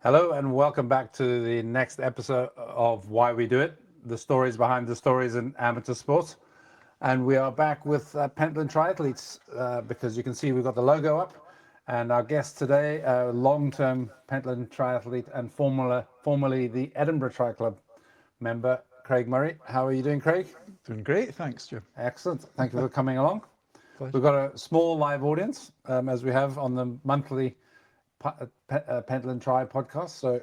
Hello and welcome back to the next episode of Why We Do It, the stories behind the stories in amateur sports. And we are back with Pentland Triathletes because you can see we've got the logo up. And our guest today, long-term Pentland Triathlete and formerly the Edinburgh Tri Club member, Craig Murray. How are you doing, Craig? Doing great, thanks, Jim. Excellent. Thank you for coming along. Pleasure. We've got a small live audience, as we have on the monthly Pentland Tri podcast. So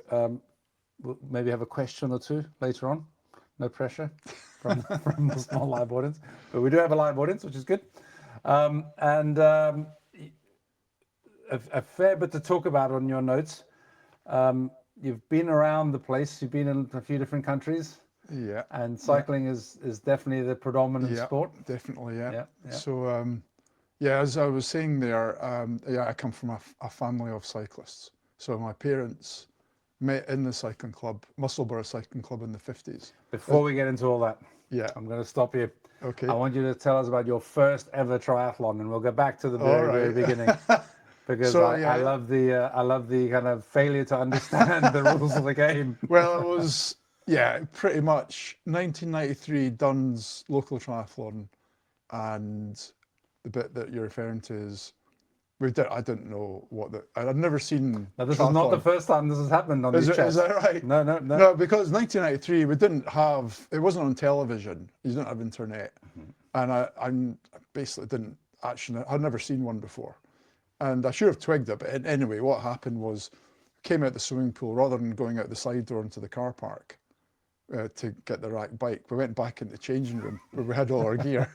we'll maybe have a question or two later on. No pressure from the small live audience, but we do have a live audience, which is good. A fair bit to talk about on your notes. You've been around the place. You've been in a few different countries. Yeah. And cycling is definitely the predominant sport. Definitely, yeah. Yeah. So, as I was saying there, I come from a family of cyclists. So my parents met in the cycling club, Musselburgh Cycling Club in the 50s. Before we get into all that, Yeah. I'm going to stop you. Okay. I want you to tell us about your first ever triathlon, and we'll go back to the very beginning. Because I love the kind of failure to understand the rules of the game. Well, it was, pretty much 1993 Dunn's local triathlon, and the bit that you're referring to is, I didn't know I'd never seen. Now, this triathlon. is not the first time this has happened on these chats. Is that right? No. No, because 1993 we didn't have, it wasn't on television. You didn't have internet, and I basically didn't actually. I'd never seen one before, and I should have twigged it. But anyway, what happened was, came out the swimming pool rather than going out the side door into the car park to get the right bike. We went back in the changing room where we had all our gear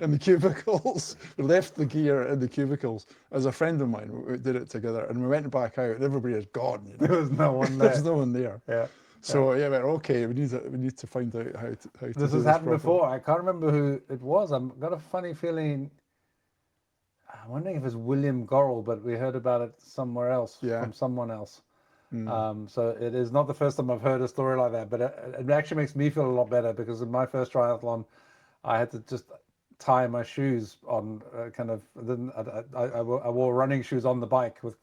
in the cubicles. We left the gear in the cubicles. As a friend of mine, we did it together, and we went back out, and everybody was gone. You know? There was no one there. There's no one there. Yeah. So we went, okay, we need to find out how to do This has happened before. I can't remember who it was. I've got a funny feeling. I'm wondering if it was William Gorrell, but we heard about it somewhere else from someone else. So it is not the first time I've heard a story like that, but it actually makes me feel a lot better, because in my first triathlon, I had to just tie my shoes on, I wore running shoes on the bike with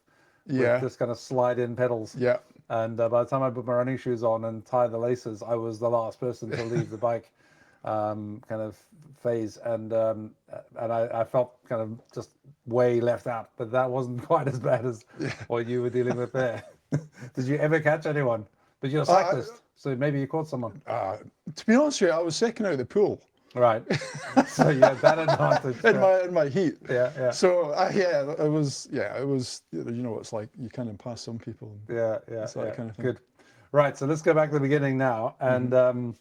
just kind of slide-in pedals. Yeah. And by the time I put my running shoes on and tie the laces, I was the last person to leave the bike kind of phase, and I felt kind of just way left out. But that wasn't quite as bad as what you were dealing with there. Did you ever catch anyone? But you're a cyclist, so maybe you caught someone. To be honest with you, I was second out of the pool. Right. So you had that advantage. in my heat. Yeah. So it was. You know what it's like. You kind of pass some people. Yeah. That kind of thing. Good. Right. So let's go back to the beginning now, and I'm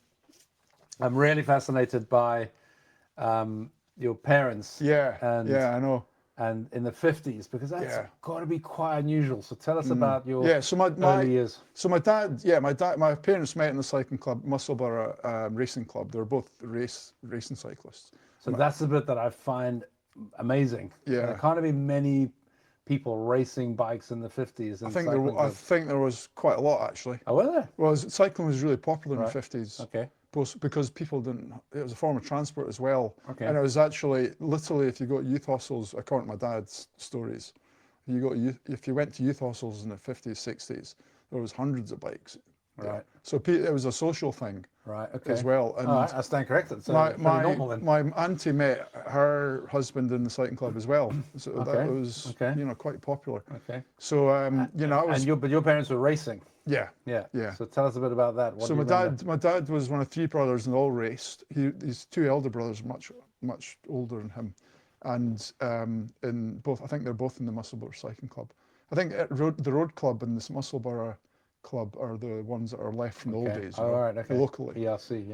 really fascinated by your parents. Yeah. I know. And in the 50s, because that's got to be quite unusual. So tell us about your early years. So my parents met in the cycling club, Musselburgh Racing Club. They were both racing cyclists. So that's the bit that I find amazing. Yeah. There can't be many people racing bikes in the 50s. I think there was quite a lot, actually. Oh, were there? Well, cycling was really popular in the 50s. Okay. Because people didn't, it was a form of transport as well. Okay. And it was actually, literally, if you go to youth hostels, according to my dad's stories, if you went to youth hostels in the 50s, 60s, there was hundreds of bikes. Right. So it was a social thing. Right. Okay. As well. And I stand corrected. So normal then. My auntie met her husband in the cycling club as well. So that was, quite popular. Okay. So, I was. But your parents were racing. Yeah. So tell us a bit about that. My dad was one of three brothers, and they all raced. His two elder brothers, much older than him, and I think they're both in the Musselburgh Cycling Club. I think the road club and this Musselburgh club are the ones that are left from the old days. Right. Okay. Locally. ERC.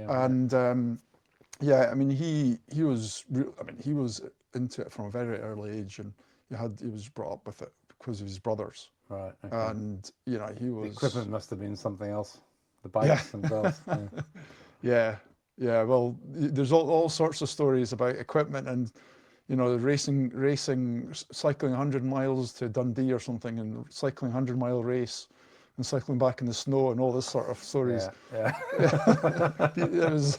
Yeah. And he was into it from a very early age, and he was brought up with it because of his brothers. Right. Okay. And he was. The equipment must have been something else. The bikes themselves. Yeah. Well, there's all sorts of stories about equipment and, racing, cycling 100 miles to Dundee or something, and cycling 100-mile race, and cycling back in the snow, and all this sort of stories. Yeah. It was.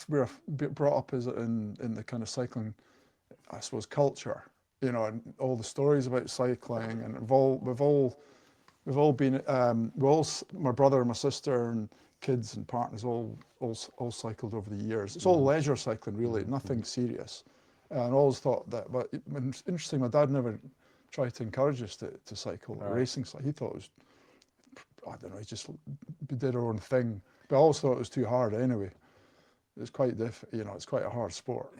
We're brought up in the kind of cycling, I suppose, culture. you know, and all the stories about cycling, and we've all been, my brother and my sister and kids and partners all cycled over the years. It's all leisure cycling, really, nothing serious. And I always thought that, but it's interesting, my dad never tried to encourage us to cycle, racing cycle. He thought it was, I don't know, he just did our own thing. But I always thought it was too hard anyway. It's quite you know, it's quite a hard sport.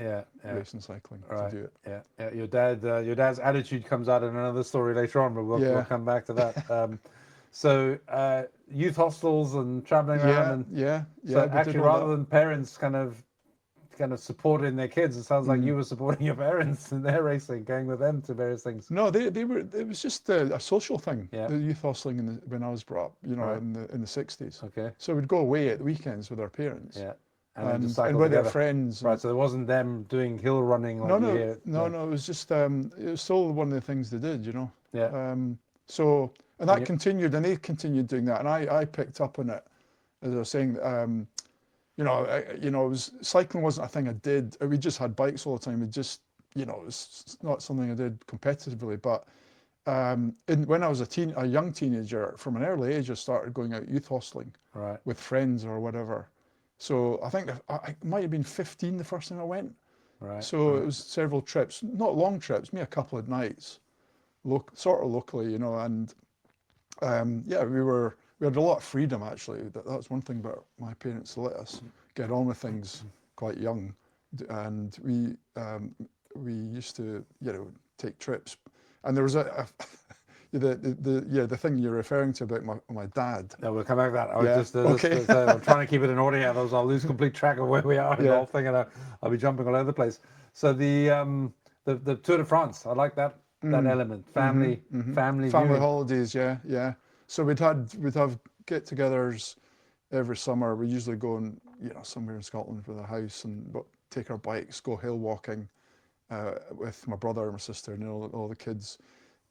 Racing cycling to do it. Yeah. Your dad's attitude comes out in another story later on, but we'll come back to that. So youth hostels and traveling around, and so actually, rather than parents kind of supporting their kids, it sounds like you were supporting your parents in their racing, going with them to various things. No, they were. It was just a social thing. The youth hostling when I was brought up, you know, in the 60s. Okay. So we'd go away at the weekends with our parents. Yeah. And with their friends. Right. So there wasn't them doing hill running. Like no. It was just it was still one of the things they did, you know. Yeah. So that continued, and they continued doing that, and I picked up on it, as I was saying. You know, it was cycling wasn't a thing I did. We just had bikes all the time. It just, you know, it's not something I did competitively. But when I was a young teenager, from an early age, I started going out youth hosteling with friends or whatever. So I think I might have been 15 the first time I went. Right. So it was several trips, not long trips, maybe a couple of nights, sort of locally, you know. And we had a lot of freedom, actually. That's one thing about my parents. Let us get on with things quite young, and we used to, you know, take trips. And there was the thing you're referring to about my dad. No, we'll come back to that. I'm trying to keep it in order here, otherwise I'll lose complete track of where we are in the whole thing, and I'll be jumping all over the place. So the Tour de France, I like that element, family holidays, yeah. So we'd have get-togethers every summer. We usually go and, you know, somewhere in Scotland with a house, and take our bikes, go hill walking with my brother and my sister and all the kids.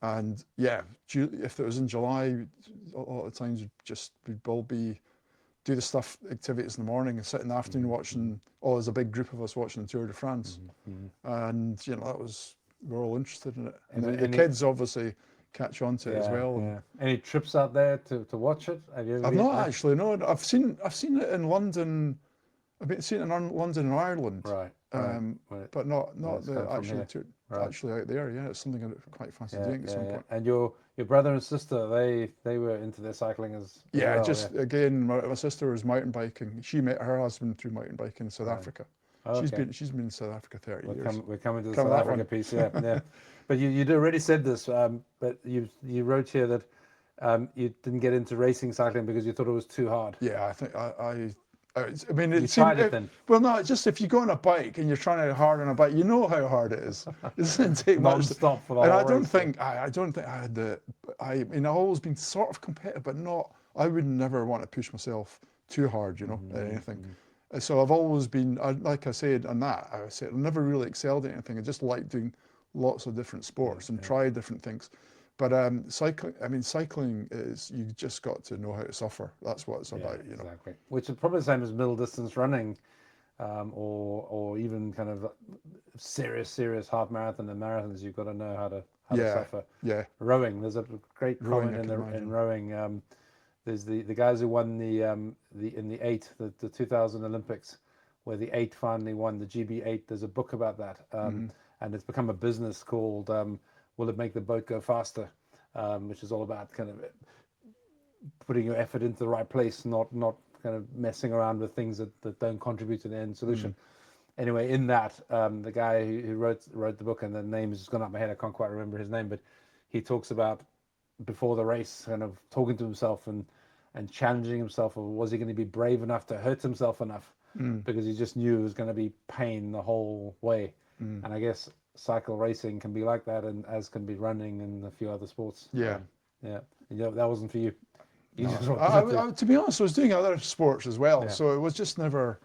And if it was in July, a lot of the times we'd all do the activities in the morning and sit in the afternoon watching. There's a big group of us watching the Tour de France, and you know, we're all interested in it. And the kids obviously catch on to it as well. Yeah. Any trips out there to watch it? Have you ever I've been? not actually. No, I've seen it in London. I've seen it in London and Ireland. Right. But not the actual tour. Actually out there, it's something I quite fancy doing at some point. And your brother and sister, they were into their cycling as well, again, my sister was mountain biking. She met her husband through mountain biking in South Africa. She's been in South Africa 30 years. We're coming to the South Africa piece, yeah. But you'd already said this, but you wrote here that you didn't get into racing cycling because you thought it was too hard. Yeah, I think I mean, you tried it then. Well, no, just if you go on a bike and you're trying to hard on a bike, you know how hard it is. It doesn't take much. Non-stop for the whole race. I don't think I had I mean, I've always been sort of competitive, but not. I would never want to push myself too hard, you know, at anything. So I've always been, like I said, I never really excelled at anything. I just liked doing lots of different sports and try different things. But cycling is, you just got to know how to suffer. That's what it's about, you know. Exactly. Which is probably the same as middle distance running, or even kind of serious half marathon and marathons. You've got to know how to suffer. Yeah. Rowing. There's a great comment in rowing. There's the guys who won in the 2000 Olympics, where the 8 finally won the GB8. There's a book about that, and it's become a business called Will It Make the Boat Go Faster, which is all about kind of putting your effort into the right place, not kind of messing around with things that don't contribute to the end solution. Anyway, in that, the guy who wrote the book, and the name has just gone up my head, I can't quite remember his name, but he talks about before the race, kind of talking to himself and challenging himself, or was he going to be brave enough to hurt himself enough, because he just knew it was going to be pain the whole way. And I guess cycle racing can be like that, and as can be running and a few other sports. Yeah. That wasn't for you. To be honest, I was doing other sports as well, so it was just never.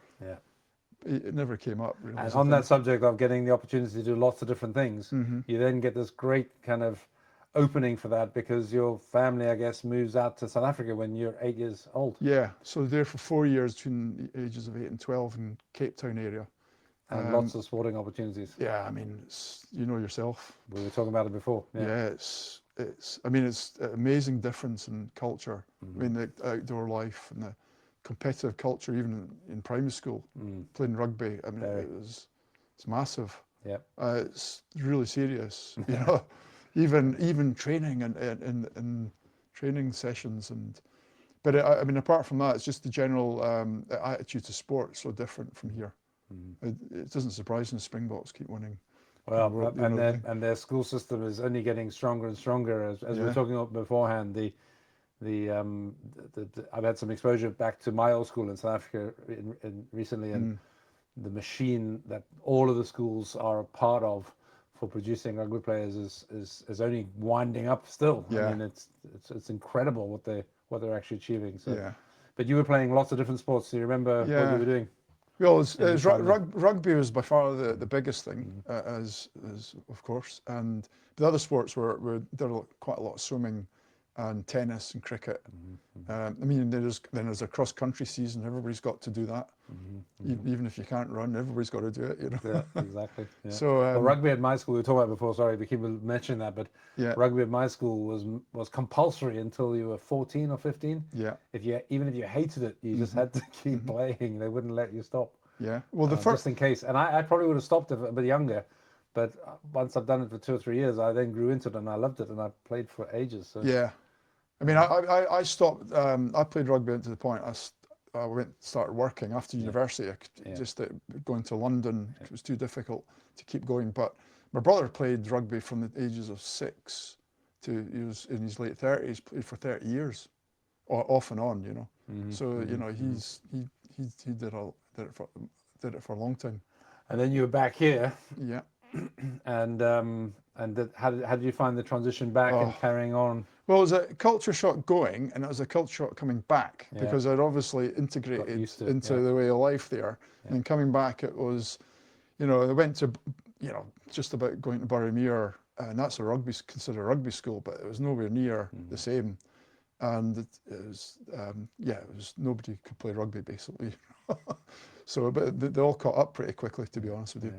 It never came up. Really, and on that subject of getting the opportunity to do lots of different things, you then get this great kind of opening for that, because your family, I guess, moves out to South Africa when you're 8 years old. Yeah, so there for 4 years, between the ages of 8 and 12 in Cape Town area. And lots of sporting opportunities. Yeah, I mean, you know yourself. We were talking about it before. Yeah, it's I mean, it's an amazing difference in culture. I mean, the outdoor life and the competitive culture, even in primary school, playing rugby. I mean, it's massive. Yeah. It's really serious. You know, even training and training sessions but I mean, apart from that, it's just the general attitude to sport so different from here. It doesn't surprise me Springboks keep winning. Well, and their school system is only getting stronger and stronger. As we were talking about beforehand, I've had some exposure back to my old school in South Africa recently, and the machine that all of the schools are a part of for producing rugby players is only winding up still. Yeah. I mean, it's incredible what they're actually achieving. So, Yeah. But you were playing lots of different sports. Do you remember what you were doing? Well, rugby was by far the biggest thing, as of course, and the other sports were quite a lot of swimming, and tennis and cricket. I mean, there's a cross country season. Everybody's got to do that, even if you can't run. Everybody's got to do it. You know. Yeah, exactly. Yeah. So well, rugby at my school, we were talking about before. Sorry, we keep mentioning that, but rugby at my school was compulsory until you were 14 or 15. Yeah. Even if you hated it, you just had to keep playing. They wouldn't let you stop. Yeah. Well, just in case, and I probably would have stopped it a bit younger, but once I've done it for 2 or 3 years, I then grew into it and I loved it, and I played for ages. So. Yeah. I mean, I stopped. I played rugby to the point I started working after university. Just going to London, it was too difficult to keep going. But my brother played rugby from the ages of 6 to he was in his late 30s. Played for 30 years, off and on. You know, so you know he did it for a long time. And then you were back here. Yeah. And how did you find the transition back and carrying on? Well, it was a culture shock going, and it was a culture shock coming back because I'd obviously integrated into the way of life there. And then coming back, it was, you know, I went to, you know, just about going to Boroughmuir, and that's considered a rugby school, but it was nowhere near the same. And it was, it was nobody could play rugby basically. So, but they all caught up pretty quickly, to be honest with you.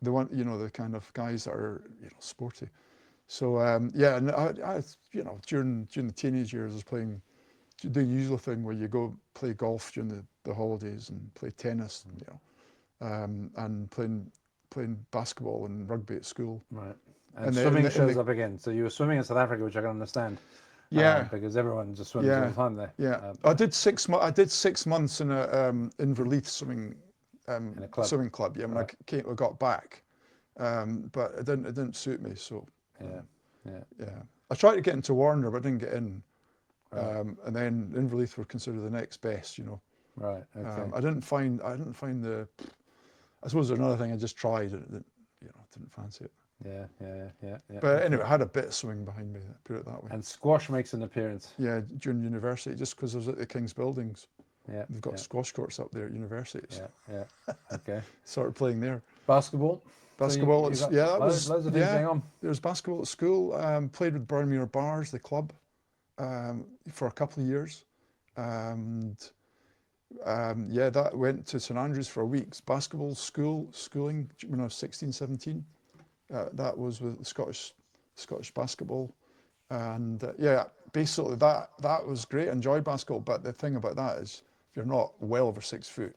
The one, you know, the kind of guys that are, you know, sporty. So and I you know, during the teenage years, I was playing the usual thing where you go play golf during the holidays and play tennis, you know, and playing basketball and rugby at school. Right. And swimming shows up again. So you were swimming in South Africa, which I can understand. Yeah. Because everyone just swims all the time there. Yeah. I did 6 months in a Inverleith swimming swimming club. Yeah, when I got back, but it didn't suit me. So I tried to get into Warner, but I didn't get in. And then Inverleith were considered the next best. You know. Right. Okay. I didn't find the. I suppose there's another thing I just tried. Didn't fancy it. Yeah. But anyway, I had a bit of swing behind me, put it that way. And squash makes an appearance. Yeah, during university, just because I was at the King's Buildings. Yeah. They've got squash courts up there at universities. Yeah. Okay. Started playing there. Basketball. Basketball, so that was loads of things going on. There was basketball at school. Played with Boroughmuir Bars, the club, for a couple of years. And that went to St Andrews for a week. Basketball schooling when I was 16, 17. That was with Scottish basketball, and basically that was great. I enjoyed basketball, but the thing about that is if you're not well over 6 foot,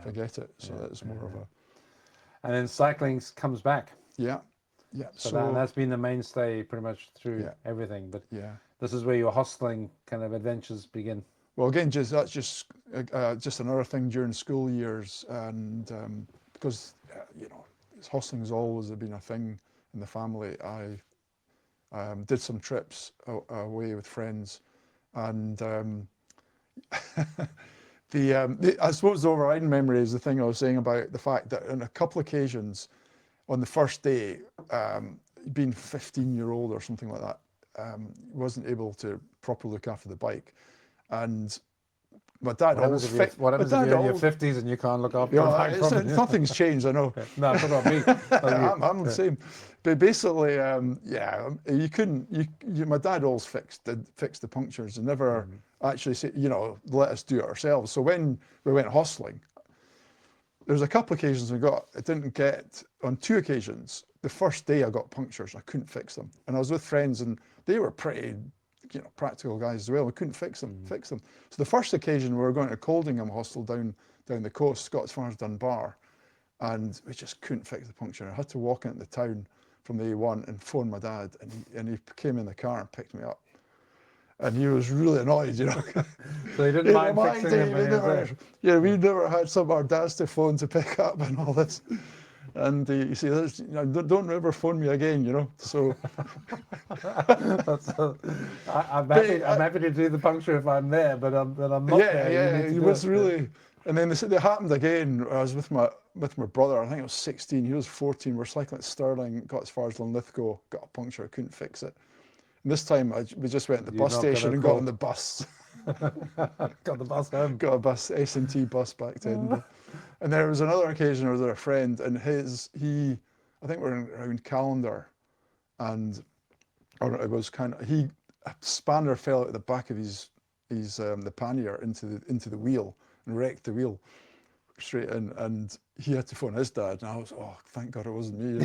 forget it. So that's more of a. And then cycling comes back. Yeah. So that's been the mainstay pretty much through everything. But this is where your hostling kind of adventures begin. Well, again, that's just another thing during school years, and because you know. Hostling has always been a thing in the family. I did some trips away with friends, and I suppose the overriding memory is the thing I was saying about the fact that on a couple of occasions, on the first day, being 15-year-old or something like that, wasn't able to properly look after the bike, and my dad always what happens if you're in your 50s and you can't look after the bike? Nothing's changed, I know. No, it's not me. I'm the same. But basically, you couldn't. My dad always fixed the punctures and never actually said, let us do it ourselves. So when we went hostling, there's a couple of occasions I didn't get, on 2 occasions, the first day I got punctures, I couldn't fix them. And I was with friends and they were pretty, practical guys as well. We couldn't fix them. So the first occasion we were going to Coldingham Hostel down the coast, got as far as Dunbar, and we just couldn't fix the puncture. I had to walk into the town from the A1 and phone my dad, and he came in the car and picked me up. And he was really annoyed, So he didn't mind my fixing day, them when he was there. we never had some of our dads to phone to pick up and all this. And you see, don't ever phone me again, So I'm happy to do the puncture if I'm there, but I'm not there. Yeah, he was really. And then it happened again. I was with my brother. I think I was 16. He was 14. We're cycling at Stirling. Got as far as Linlithgow. Got a puncture. I couldn't fix it. And this time we just went to the bus station and got on the bus. Got the bus home. Got a bus, S&T bus back to Edinburgh. And there was another occasion where there was a friend, and I think we're around Calendar, and it was a spanner fell out the back of his the pannier into the wheel and wrecked the wheel straight in, and he had to phone his dad, and I was, thank God it wasn't me.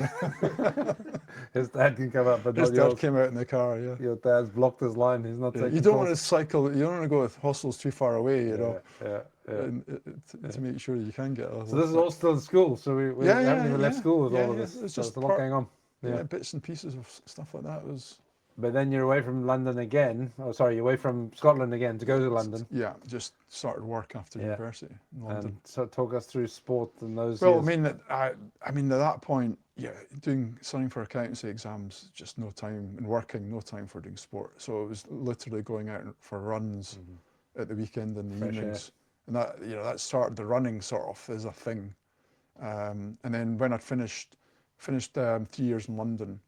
His dad can come up, but his not dad yours. came out in the car. Yeah. Your dad's blocked his line. He's not taking. You don't want to cycle. You don't want to go with hostels too far away. To make sure you can get. So this is all still in school. So we haven't even left school with all of this. It's so just there's a lot going on. Yeah, bits and pieces of stuff like that was. But then you're away from London again. Oh, sorry, you're away from Scotland again to go to London. Yeah, just started work after university in London. And so talk us through sport and those. Well, years. I mean, at that point, studying for accountancy exams, just no time, and working, no time for doing sport. So it was literally going out for runs at the weekend and the evenings, and that started the running sort of as a thing. And then when I'd finished 3 years in London,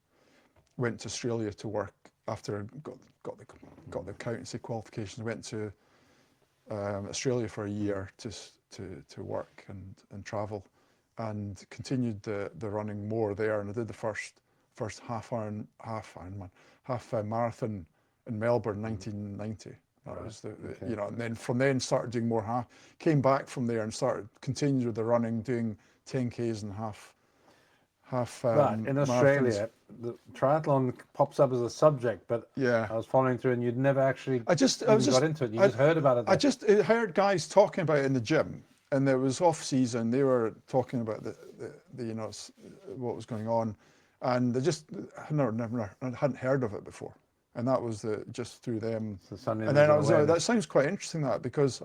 went to Australia to work after got the accountancy qualifications. Went to Australia for a year to work and travel, and continued the running more there. And I did the first half marathon in Melbourne, 1990. That was and then from then started doing more half. Came back from there and continued with the running, doing 10Ks and half. But in Australia, the triathlon pops up as a subject, but I was following through, and you'd never actually got into it. You just heard about it. I just heard guys talking about it in the gym, and there was off season. They were talking about the what was going on, and I hadn't heard of it before, and that was just through them. And then that sounds quite interesting, because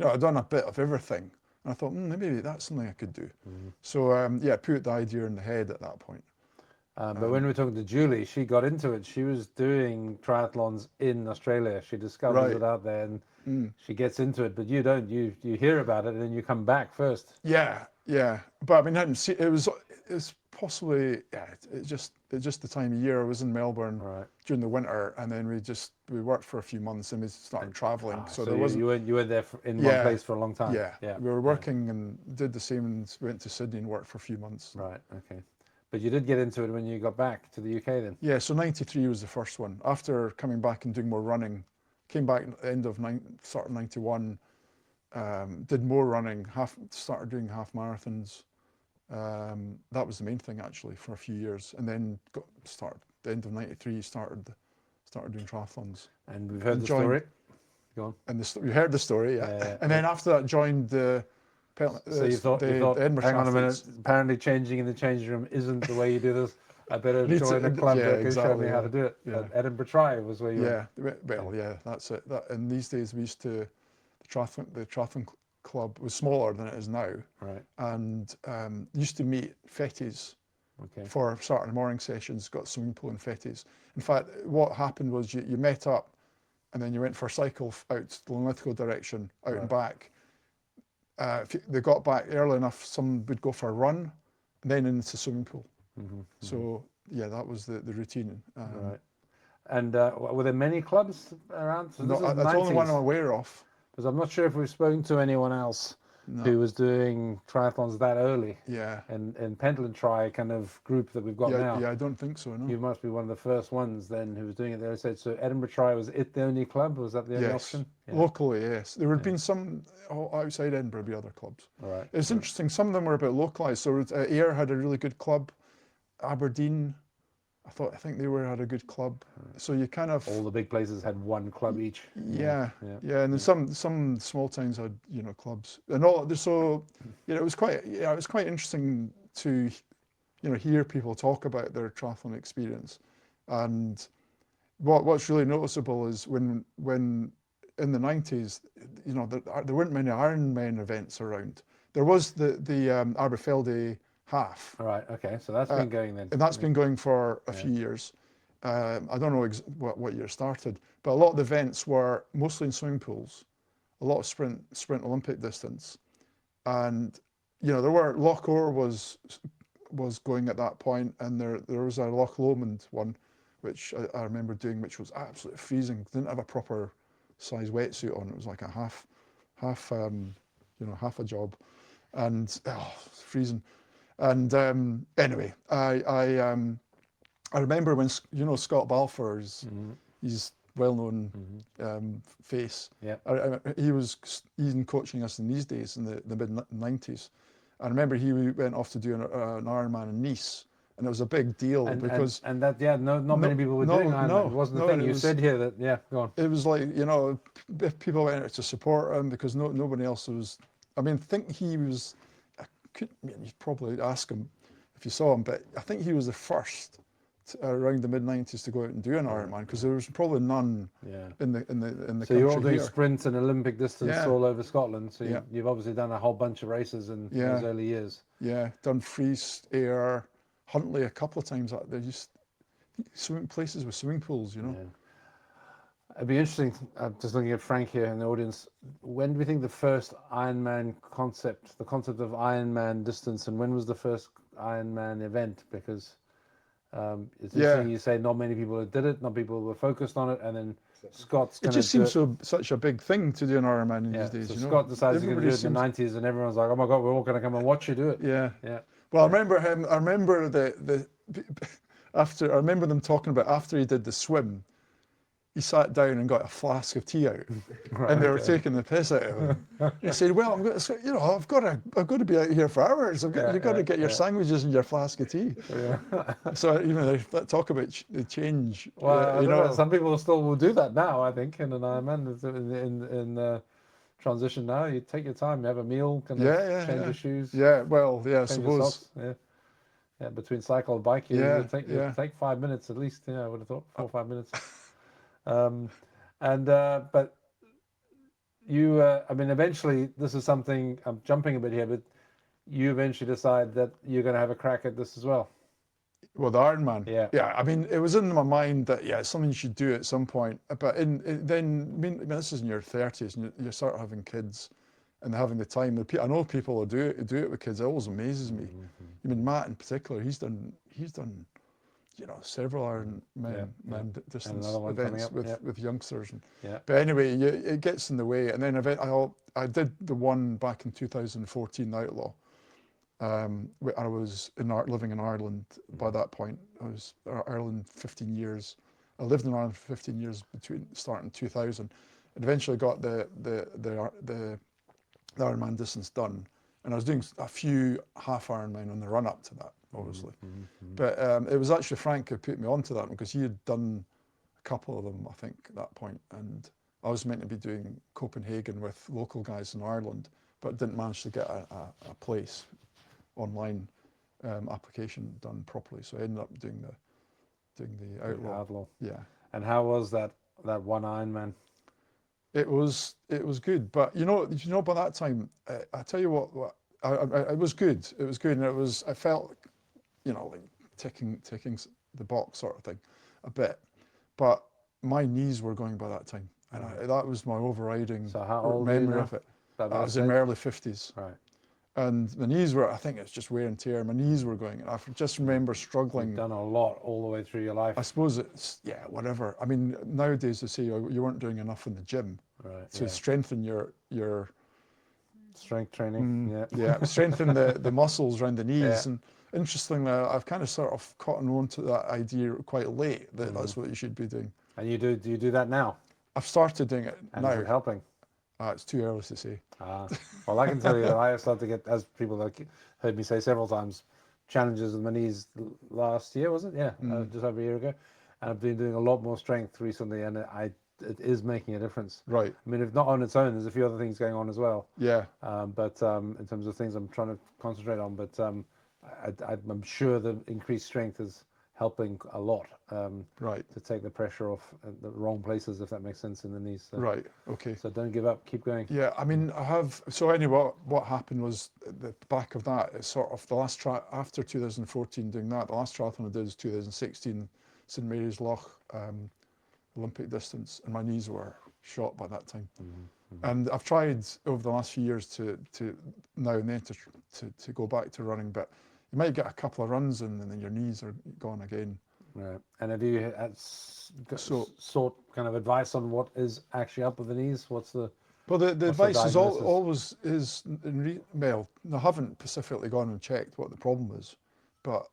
I'd done a bit of everything. And I thought, maybe that's something I could do. So, put the idea in the head at that point. But when we were talking to Julie, she got into it. She was doing triathlons in Australia. She discovers it out there, and she gets into it. But you don't. You hear about it, and then you come back first. Yeah. But I mean, I didn't see it was possibly it's just the time of year. I was in Melbourne during the winter, and then we worked for a few months, and we started traveling. So there wasn't. You were there in one place for a long time. Yeah. We were working and did the same, and went to Sydney and worked for a few months. Right. Okay. But you did get into it when you got back to the UK then. Yeah. So 93 was the first one. After coming back and doing more running, came back at the end of 91. Did more running. Started doing half marathons. That was the main thing actually for a few years, and then the end of 93 started doing triathlons. And we've heard the story. Go on. And we heard the story, and then after that joined the Pentland. So you thought Edinburgh hang on a minute, Triathletes. Apparently changing in the changing room isn't the way you do this. I better join a club that can show me how to do it. Edinburgh Tri was where you were. That's it. And these days we used to, the triathlon club was smaller than it is now. Right. And used to meet Fetties for Saturday morning sessions, got swimming pool and Fetties. In fact, what happened was you met up, and then you went for a cycle out the Linlithgow direction, out and back. If they got back early enough, some would go for a run, and then into the swimming pool. So that was the routine. Right. And were there many clubs around? So that's the only one I'm aware of. Because I'm not sure if we've spoken to anyone else who was doing triathlons that early. Yeah. And Pentland Tri kind of group that we've got now. Yeah, I don't think so, no. You must be one of the first ones then who was doing it there. So Edinburgh Tri, was it the only club? Was that the only option? Yeah. Locally, yes. There had been some outside Edinburgh, be other clubs. All right. It's interesting. Some of them were a bit localised. So Ayr had a really good club. Aberdeen, I think they had a good club. So you kind of all the big places had one club each. Yeah. And then some small towns had clubs and all. So it was quite interesting to hear people talk about their triathlon experience. And what's really noticeable is when in the 90s, there weren't many Ironman events around. There was the Aberfeldy half. All right. Okay. So that's been going then. And that's been going for a few years. I don't know what year it started, but a lot of the events were mostly in swimming pools, a lot of sprint Olympic distance, and there were Loch Orr was going at that point, and there was a Loch Lomond one, which I remember doing, which was absolutely freezing. Didn't have a proper size wetsuit on. It was like a half a job, and it's freezing. And anyway, I remember when Scott Balfour's he's well-known face. Yeah. He's coaching us in these days in the mid-90s. I remember he went off to do an Ironman in Nice, and it was a big deal because not many people were doing Ironman. It wasn't the thing. You said here that go on. It was like if people went out to support him because nobody else was. I mean, I think he was. You'd probably ask him if you saw him, but I think he was the first around the mid-90s to go out and do an Ironman because there was probably none in the country. So you're all doing sprints and Olympic distance all over Scotland. So you've obviously done a whole bunch of races in those early years. Yeah, done Freeze, Ayr, Huntly a couple of times. They're just swimming places with swimming pools, Yeah. It'd be interesting, just looking at Frank here in the audience, when do we think the first Ironman concept, the concept of Ironman distance, and when was the first Ironman event? Because it's interesting you say not many people did it, not people were focused on it, and then Scott's going to do it. It just seems such a big thing to do an Ironman these days. So Scott decides he's going to do it in the 90s, and everyone's like, oh my God, we're all going to come and watch you do it. Yeah. Well, I remember him, I remember them talking about after he did the swim, he sat down and got a flask of tea out, and they were taking the piss out of him. He said, "Well, I've got to be out here for hours. You've got to get your sandwiches and your flask of tea." Yeah. So they talk about the change. Well, some people still will do that now. I think in an Ironman, in transition now, you take your time, you have a meal, change your shoes. Yeah, well, I suppose. Yeah, between cycle and bike, you take 5 minutes at least. I would have thought 4 or 5 minutes. But you, eventually, this is something, I'm jumping a bit here, but you eventually decide that you're going to have a crack at this as well. Well, the Ironman. Yeah. I mean, it was in my mind that it's something you should do at some point. But this is in your 30s, and you start having kids and having the time. I know people who do it with kids. It always amazes me. I mean, Matt in particular, he's done several Ironman distance events with youngsters. But anyway, it gets in the way. And then I did the one back in 2014, Outlaw. I was living in Ireland by that point. I was in Ireland 15 years. I lived in Ireland for 15 years between starting 2000, and eventually got the Ironman distance done. And I was doing a few half Ironman on the run up to that, obviously. But it was actually Frank who put me onto that because he had done a couple of them, I think, at that point. And I was meant to be doing Copenhagen with local guys in Ireland, but didn't manage to get a place online application done properly. So I ended up doing the Outlaw. Yeah. And how was that one Ironman? It was good, but by that time, I tell you what, it was good. It was good, and I felt, like ticking the box sort of thing, a bit. But my knees were going by that time, and that was my overriding memory of it. I was in my early 50s. Right. And the knees were, I think it's just wear and tear. My knees were going. I just remember struggling. You've done a lot all the way through your life. I suppose it's, whatever. I mean, nowadays they say you weren't doing enough in the gym to strengthen your Strength training. Yeah, strengthen the muscles around the knees. Yeah. And interestingly, I've kind of sort of caught on to that idea quite late that that's what you should be doing. And do you do that now? I've started doing it And now. is it helping? It's too early to say. Well, I can tell you that I have started to get, as people have heard me say several times, challenges with my knees last year, was it? Yeah, just over a year ago. And I've been doing a lot more strength recently, and it is making a difference. Right. I mean, if not on its own, there's a few other things going on as well. Yeah. But in terms of things I'm trying to concentrate on, but I'm sure the increased strength is helping a lot. Right. To take the pressure off the wrong places, if that makes sense, in the knees. So, Right. Okay. So don't give up. Keep going. Yeah. I mean, I have. So anyway, what happened was at the back of that. It's sort of the last after 2014 doing that. The last triathlon I did was 2016, St Mary's Loch, Olympic distance, and my knees were shot by that time. And I've tried over the last few years to now and then to go back to running, but you might get a couple of runs in, and then your knees are gone again. Right. And have you sought kind of advice on what is actually up with the knees? What's the advice is diagnosis? always well, I haven't specifically gone and checked what the problem is, but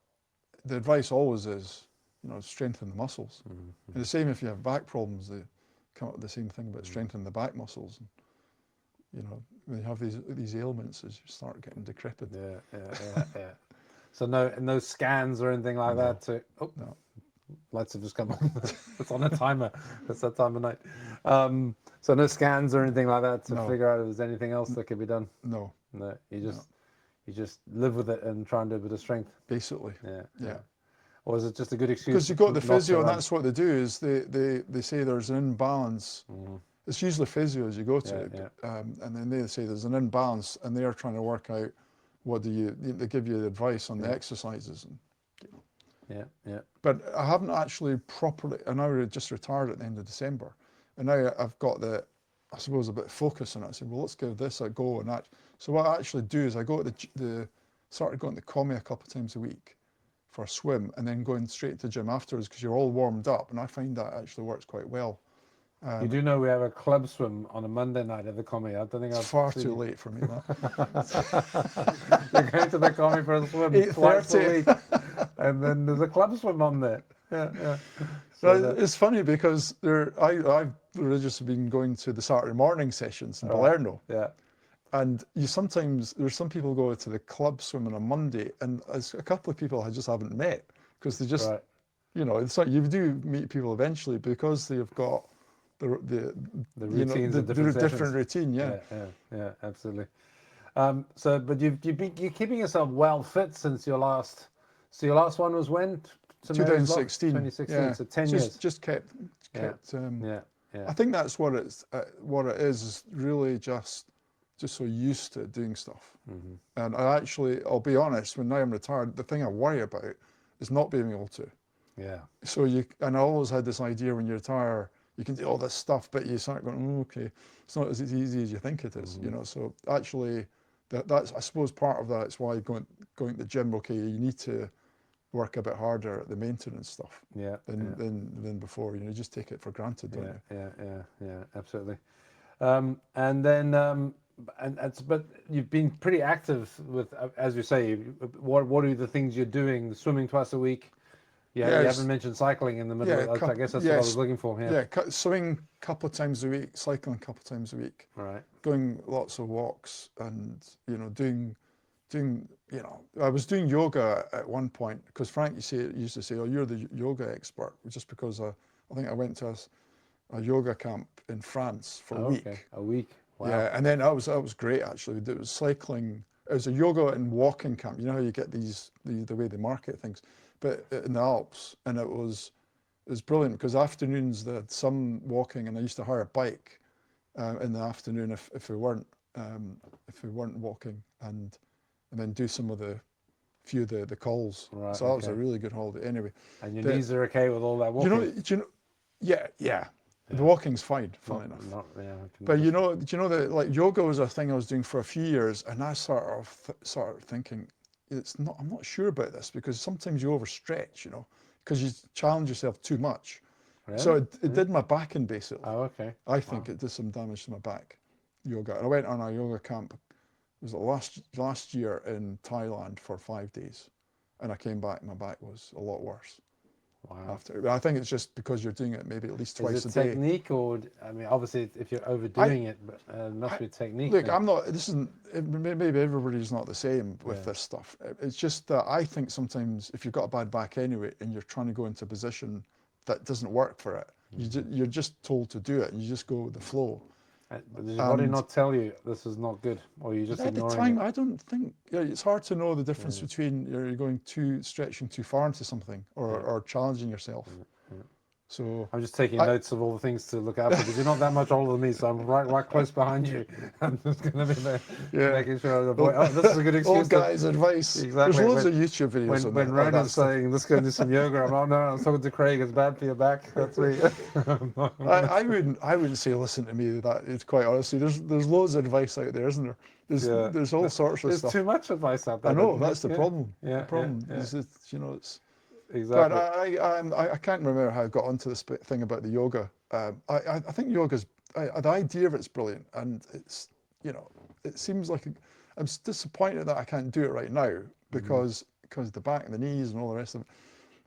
the advice always is, strengthen the muscles. And the same if you have back problems, they come up with the same thing about strengthening the back muscles. And, when you have these ailments, as you start getting decrepit. Yeah. So no scans or anything like that. No. Lights have just come on. It's on a timer. It's that time of night. So no scans or anything like that to figure out if there's anything else that could be done. No. You just live with it and try and do a bit of strength. Basically. Yeah. Or is it just a good excuse? Because you've got the physio, and that's what they do. Is they say there's an imbalance. It's usually physio as you go to, and then they say there's an imbalance, and they are trying to work out they give you advice on the exercises. And, Yeah. But I haven't actually properly, and I just retired at the end of December, and now I've got a bit of focus on it. I said, well, let's give this a go. And so what I actually do is I go to started going to the commie a couple of times a week for a swim, and then going straight to the gym afterwards because you're all warmed up, and I find that actually works quite well. You do know we have a club swim on a Monday night at the commie. I don't think it's far too late for me. You're going to the commie for a swim twice a week, and then there's a club swim on there. Yeah. So it's funny because I've religiously been going to the Saturday morning sessions in Balerno. Yeah. And there's some people go to the club swim on a Monday, and a couple of people I just haven't met because they just, it's like you do meet people eventually because they've got the routines of different routine. Yeah, absolutely. But you're keeping yourself well fit since your last. So your last one was when? 2016. 2016. Yeah. So 10 years. Just kept. Yeah. I think that's what it is really just so used to doing stuff. And I'll be honest, when now I'm retired, the thing I worry about is not being able to. Yeah. So and I always had this idea when you retire, you can do all this stuff, but you start going, okay, it's not as easy as you think it is, So actually, that's I suppose part of that is why going to the gym. Okay, you need to work a bit harder at the maintenance stuff. Than before. You just take it for granted, don't you? Yeah, absolutely. And then. But you've been pretty active with, as you say, what are the things you're doing? Swimming twice a week. You haven't mentioned cycling in the middle. I guess that's what I was looking for. Yeah, swimming a couple of times a week, cycling a couple of times a week. Right. Going lots of walks and doing. I was doing yoga at one point because Frank used to say, "Oh, you're the yoga expert," just because I think I went to a yoga camp in France for a week. Okay. A week. Wow. Yeah, and then that was great actually. It was cycling. It was a yoga and walking camp. You know how you get the way they market things, but in the Alps, and it was brilliant because afternoons they had some walking, and I used to hire a bike in the afternoon if we weren't walking, and then do some of the calls. Right, so that was a really good holiday. Anyway, and your knees are okay with all that walking. Yeah. The walking's fine, funny enough. But do you know that like yoga was a thing I was doing for a few years, and I started thinking, I'm not sure about this because sometimes you overstretch, because you challenge yourself too much. Really? So it did my back in basically. Oh, okay. I think it did some damage to my back, yoga. And I went on a yoga camp was it last year in Thailand for 5 days, and I came back and my back was a lot worse. Wow. After, I think it's just because you're doing it maybe at least twice a day. Is it technique, or I mean, obviously, if you're overdoing it, it must be technique. Look, then. I'm not. This isn't. Maybe everybody's not the same with this stuff. It's just that I think sometimes if you've got a bad back anyway, and you're trying to go into a position that doesn't work for it, you're just told to do it, and you just go with the flow. But does your body not tell you this is not good, or you just At the ignoring time, it? I don't think it's hard to know the difference between you're going stretching too far into something or challenging yourself. So I'm just taking notes of all the things to look out for because you're not that much older than me, so I'm right close behind you. I'm just going to be there making sure I avoid. Oh, this is a good excuse. Old guys' advice. Exactly. There's loads of YouTube videos when Ronan's saying, let's go do some yoga, I'm like, no, I'm talking to Craig, it's bad for your back. That's me. I wouldn't say listen to me. That it's quite honestly. There's loads of advice out there, isn't there? There's all sorts of There's stuff. too much advice out there. I know that's the problem. Yeah, the problem is that it's. Exactly. But I can't remember how I got onto this thing about the yoga. I think yoga's the idea of it's brilliant, and it's it seems like I'm disappointed that I can't do it right now because the back and the knees and all the rest of it.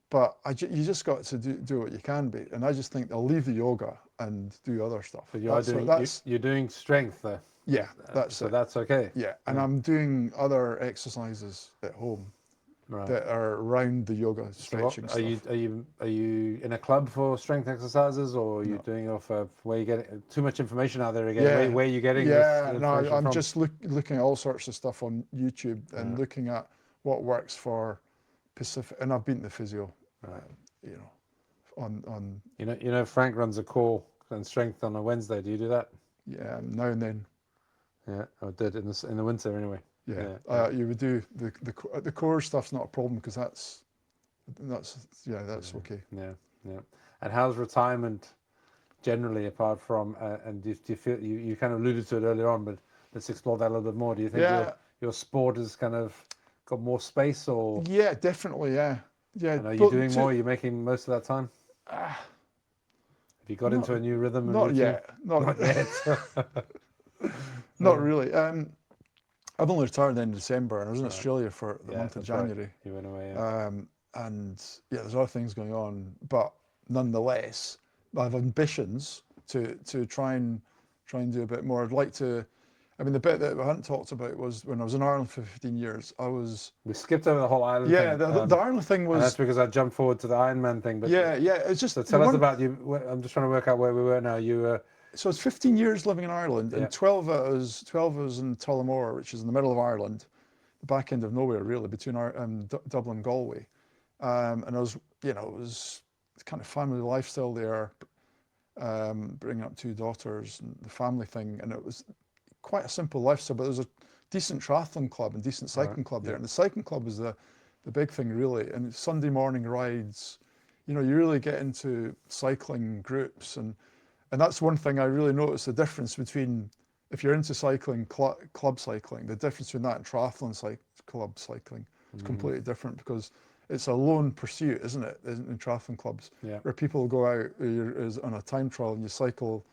But you just got to do what you can be, and I just think I'll leave the yoga and do other stuff. But you're doing strength though. Yeah, so that's okay. Yeah, and I'm doing other exercises at home. Right. That are around the yoga stretching stuff. Are you in a club for strength exercises, or are you doing off where you get too much information out there again? Where are you getting this information I'm from? just looking at all sorts of stuff on YouTube and looking at what works for Pacific. And I've been to the physio, on. You know, Frank runs a core and strength on a Wednesday. Do you do that? Yeah, now and then. Yeah, I did in the winter anyway. Yeah. You would do the core stuff's not a problem because that's okay. Yeah. And how's retirement generally, apart from and do you feel you kind of alluded to it earlier on, but let's explore that a little bit more. Do you think your sport has kind of got more space, or? Yeah, definitely. Yeah. And are you doing more? Are you making most of that time? Have you got into a new rhythm? And not yet. Not yet. Not really. I've only retired at the end of December, and I was in Australia for the month of January. Right. You went away, and there's other things going on, but nonetheless, I have ambitions to try and do a bit more. I'd like to. I mean, the bit that I hadn't talked about was when I was in Ireland for 15 years. We skipped over the whole Ireland thing. Yeah, the Ireland thing was. And that's because I jumped forward to the Ironman thing. But it's just. So tell us about you. I'm just trying to work out where we were now. So it's 15 years living in Ireland, and 12 of us in Tullamore, which is in the middle of Ireland, the back end of nowhere really, between Dublin and Galway. And I was, it was kind of family lifestyle there, bringing up 2 daughters and the family thing, and it was quite a simple lifestyle. But there was a decent triathlon club and decent cycling club there, and the cycling club was the big thing really. And Sunday morning rides, you really get into cycling groups and that's one thing I really noticed the difference between if you're into cycling, club cycling, the difference between that and triathlon club cycling is completely different because it's a lone pursuit, isn't it, in triathlon clubs, where people go out on a time trial and you cycle.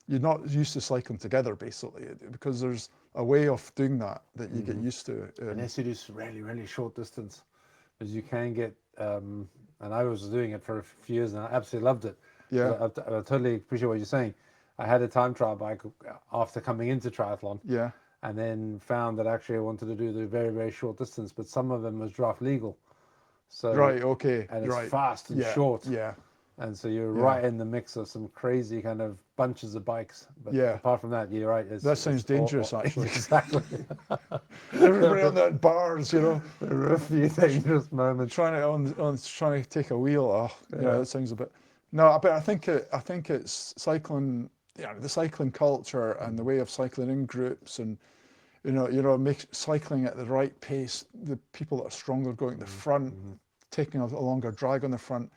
You're not used to cycling together, basically, because there's a way of doing that you get used to. Unless you do really, really short distance, because you can get, and I was doing it for a few years and I absolutely loved it. Yeah, I totally appreciate what you're saying. I had a time trial bike after coming into triathlon. Yeah. And then found that actually I wanted to do the very, very short distance, but some of them was draft legal. So right, okay. And it's fast and short. Yeah. And so you're right in the mix of some crazy kind of bunches of bikes. But apart from that, you're right. That sounds dangerous, actually. Exactly. Everybody on that bars, There were a few dangerous moments. Trying to take a wheel. That sounds a bit. No, but I think it's cycling. The cycling culture and the way of cycling in groups, and make cycling at the right pace. The people that are stronger going at the front, taking a longer drag on the front,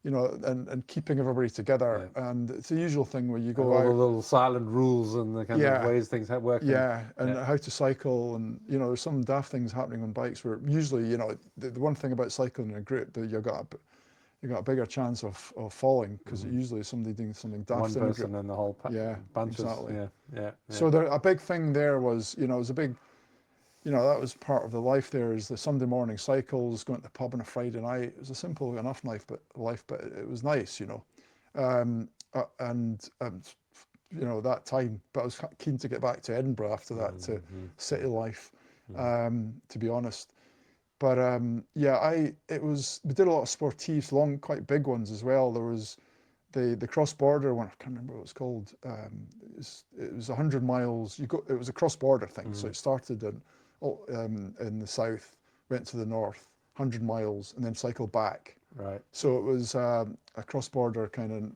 and keeping everybody together. And it's the usual thing where you go all out. the little silent rules and the kind of ways things have worked. And how to cycle, and there's some daft things happening on bikes where usually the one thing about cycling in a group that you got a bigger chance of falling because usually somebody doing something daft. One person and the whole bunch. Exactly. Yeah. So a big thing there was, it was a big you know, that was part of the life there, is the Sunday morning cycles, going to the pub on a Friday night. It was a simple enough life, but it was nice, you know. And you know, that time, but I was keen to get back to Edinburgh after that, to city life, to be honest. But yeah, we did a lot of sportives, long, quite big ones as well. There was the cross-border one, I can't remember what it was called. It was 100 miles. It was a cross-border thing, so it started in the south, went to the north, 100 miles, and then cycled back. Right. So it was a cross-border kind of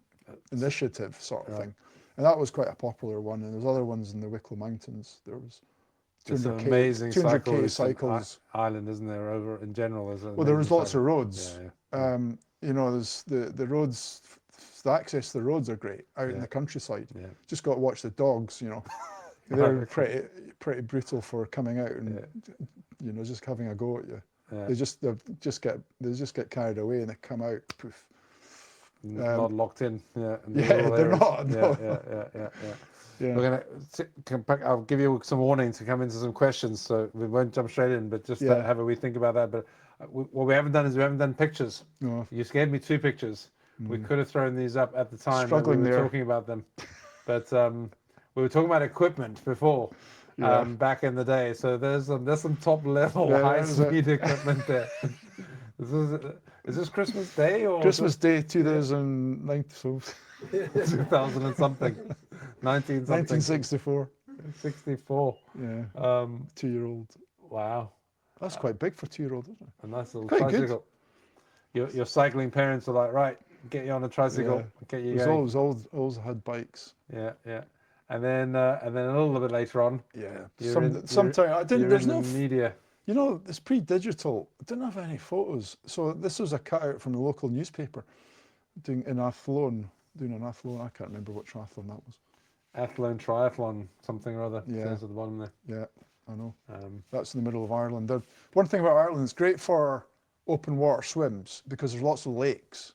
initiative sort of thing. And that was quite a popular one. And there's other ones in the Wicklow Mountains. There was 200k cycles. Ireland, isn't there, over in general? Well, there was lots of roads. You know, there's the roads, the access to the roads are great out in the countryside. Just got to watch the dogs, you know. They're pretty brutal for coming out and you know, just having a go at you. They just get carried away and they come out, poof. Not locked in. They're not. No. We're gonna come back. I'll give you some warning to come into some questions, so we won't jump straight in, but just have a wee think about that. But what we haven't done is we haven't done pictures. No. You gave me 2 pictures. We could have thrown these up at the time Struggling when we were there. talking about them, but we were talking about equipment before. Back in the day, so there's some top level high speed equipment there. Is this Christmas Day or Christmas Day 2009? So 2000 and something, 19 something, 1964. 64. Yeah. 2-year-old. Wow, That's quite big for a 2-year-old, isn't it? a nice little Quite tricycle. Your cycling parents are like, right, get you on a tricycle, get you going. Always had bikes. Yeah. And then a little bit later on, Sometimes I didn't. There's no media. You know, it's pre-digital. I didn't have any photos, so this was a cutout from the local newspaper, doing an athlone. I can't remember what triathlon that was. Pentland Triathlete, something or other. Yeah. Says at the bottom there. Yeah, I know. That's in the middle of Ireland. One thing about Ireland, it's great for open water swims because there's lots of lakes.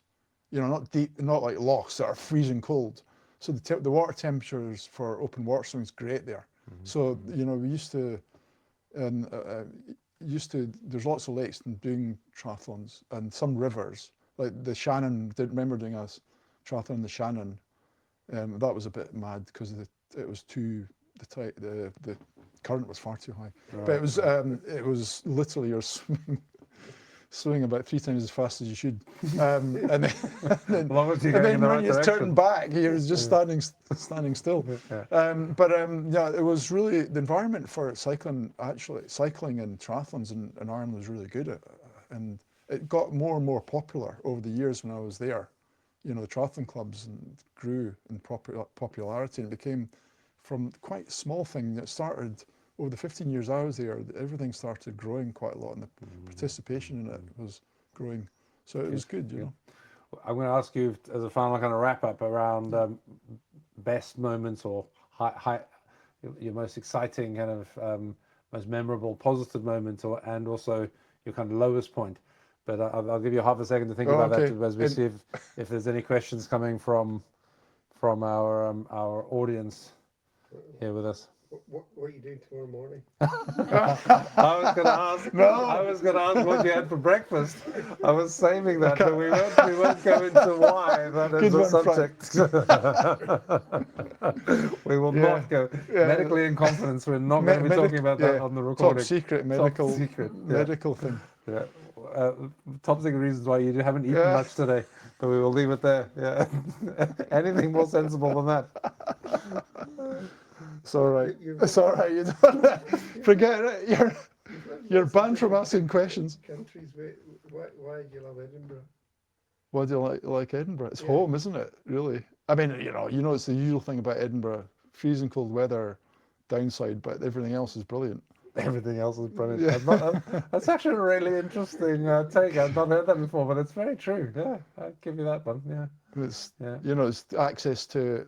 You know, not deep, not like lochs that are freezing cold. So the water temperatures for open water swimming is great there. So you know, we used to, there's lots of lakes and doing triathlons and some rivers like the Shannon. Remember doing a triathlon in the Shannon? That was a bit mad because it was too the current was far too high. Right. But it was literally you're swimming about 3 times as fast as you should, and then when you turn back, you're just standing still. Yeah, it was really the environment for cycling. Actually, cycling and triathlons in Ireland was really good, and it got more and more popular over the years when I was there. You know, the triathlon clubs grew in popularity and became from quite a small thing that started over the 15 years I was there. Everything started growing quite a lot, and the participation in it was growing. So it was good, you know. I'm going to ask you as a final kind of wrap up around best moments or your most exciting kind of most memorable positive moment, and also your kind of lowest point. But I'll give you half a second to think about that as we see if there's any questions coming from our audience here with us. What are you doing tomorrow morning? I was going to ask what you had for breakfast. I was saving that, but we won't go into why. That is the subject. We will not go. Medically in confidence, we're not going to be talking about that on the recording. Top secret medical thing. Yeah. Top secret reasons why you haven't eaten much today, but we will leave it there. Yeah. Anything more sensible than that? It's all right. It's all right. You don't forget it. You're banned from asking questions. Countries. Why do you love Edinburgh? Why do you like Edinburgh? It's home, isn't it? Really. I mean, you know, it's the usual thing about Edinburgh: freezing cold weather, downside, but everything else is brilliant. Everything else is brilliant. Yeah. That's actually a really interesting take. I've not heard that before, but it's very true. Yeah, I'll give you that one. Yeah. It's you know, it's access to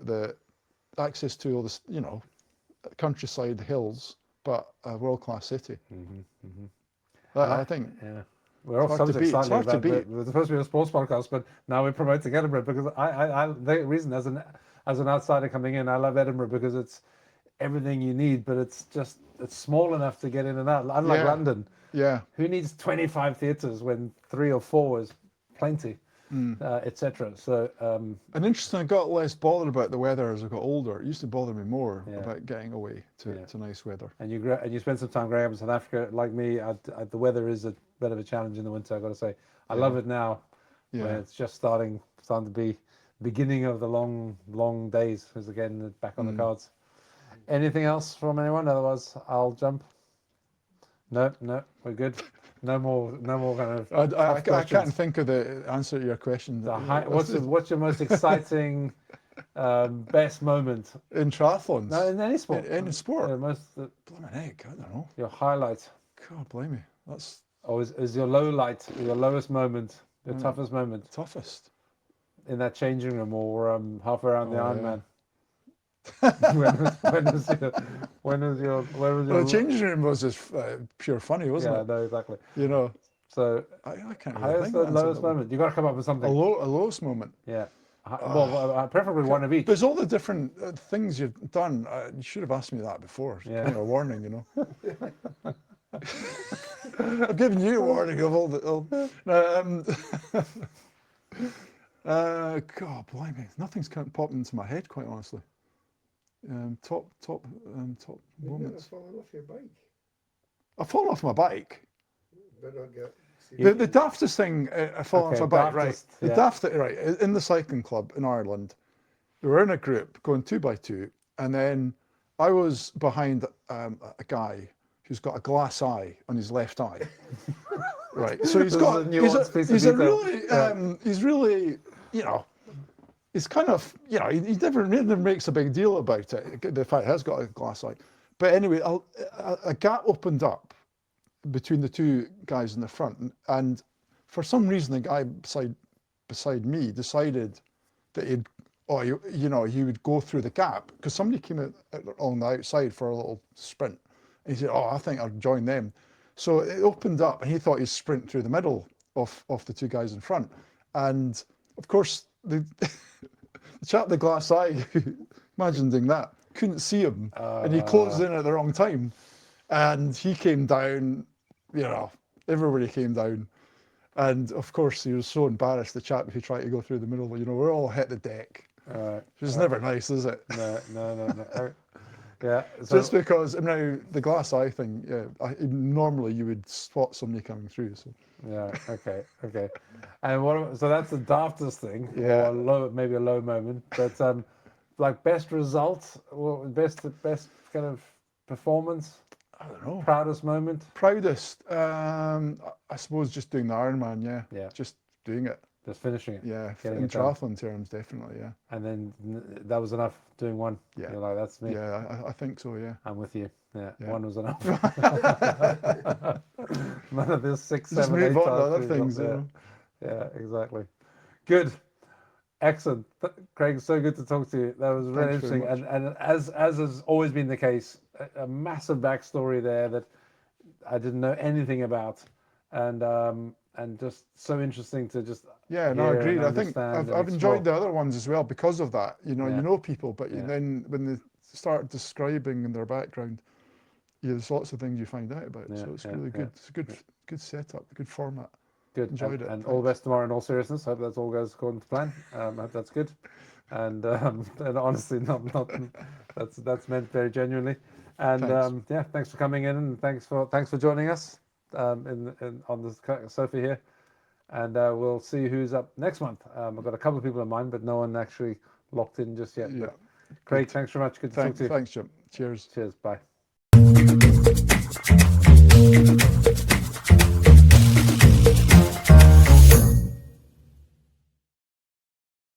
all this, you know, countryside hills, but a world-class city. I think. Yeah. We're all subject slightly about it. We're supposed to be a sports podcast, but now we're promoting Edinburgh because I the reason as an outsider coming in, I love Edinburgh because everything you need, but it's small enough to get in and out. Unlike Yeah. London, Yeah. who needs 25 theatres when 3 or 4 is plenty, etc. So, And interesting, I got less bothered about the weather as I got older. It used to bother me more about getting away to nice weather. and you spend some time growing up in South Africa, like me. The weather is a bit of a challenge in the winter, I've got to say. I love it now, when it's just starting to be beginning of the long days, is again back on the cards. Anything else from anyone? Otherwise, I'll jump. No, we're good. No more kind of I tough can't questions. think of the answer to your question. What's your most exciting, best moment? In triathlons? No, in any sport. In sport? Blimey heck, I don't know. Your highlight. God, blame me. That's... Or is your low light, your lowest moment, your toughest moment? Toughest? In that changing room or halfway around the Ironman? When was your The changing room was just pure funny, wasn't it? Yeah, no, exactly. You know. So I can't really highest think and lowest moment. You got to come up with something. A lowest moment. Yeah. Well, preferably one of each. There's all the different things you've done. You should have asked me that before. Yeah. Kind of a warning, you know. I've given you a warning of all the. God, blimey, nothing's popping into my head, quite honestly. Top moments. You've fallen off your bike. I've fallen off my bike. But not get. The daftest thing, I fallen off a bike, right? The daftest, right, in the cycling club in Ireland, we were in a group going 2x2, and then I was behind a guy who's got a glass eye on his left eye. Right, so he's really, you know, he's kind of, you know, he never makes a big deal about it, the fact he has got a glass eye. But anyway, a gap opened up between the two guys in the front, and for some reason the guy beside me decided that he would go through the gap, because somebody came out on the outside for a little sprint, and he said, I think I'll join them. So it opened up and he thought he'd sprint through the middle of the two guys in front, and of course the chap, the glass eye, imagining that, couldn't see him, and he closed in at the wrong time, and he came down, you know, everybody came down, and of course he was so embarrassed, the chap, if he tried to go through the middle, you know, we're all hit the deck, which is never nice, is it? No. Yeah. So, just because now the glass eye thing, normally you would spot somebody coming through. So yeah, okay. And so that's the daftest thing. Yeah. Or maybe a low moment, but like best result, or best kind of performance. I don't know. Proudest moment. Proudest, I suppose, just doing the Ironman. Yeah. Just doing it. Just finishing it. Yeah. In triathlon terms, definitely. Yeah. And then that was enough doing one. Yeah. You're like, that's me. Yeah, I think so. Yeah. I'm with you. Yeah. Yeah. One was enough. None of this 6, 7, Just 8 move on to times other things. Yeah, exactly. Good. Excellent. Craig, so good to talk to you. That was really interesting. And as has always been the case, a massive backstory there that I didn't know anything about. And just so interesting to just agreed. I think I've enjoyed the other ones as well because of that. You know, you know people, but then when they start describing their background, there's lots of things you find out about. So it's really good. It's a good setup, good format. Good. Enjoyed it. And all the best tomorrow in all seriousness. Hope that all goes according to plan. I hope that's good. And honestly, not that's meant very genuinely. And thanks for coming in, and thanks for joining us on the sofa here. And we'll see who's up next month. I've got a couple of people in mind, but no one actually locked in just yet. Yeah. Craig, thanks very much. Good to talk to you. Thanks, Jim. Cheers. Cheers. Bye.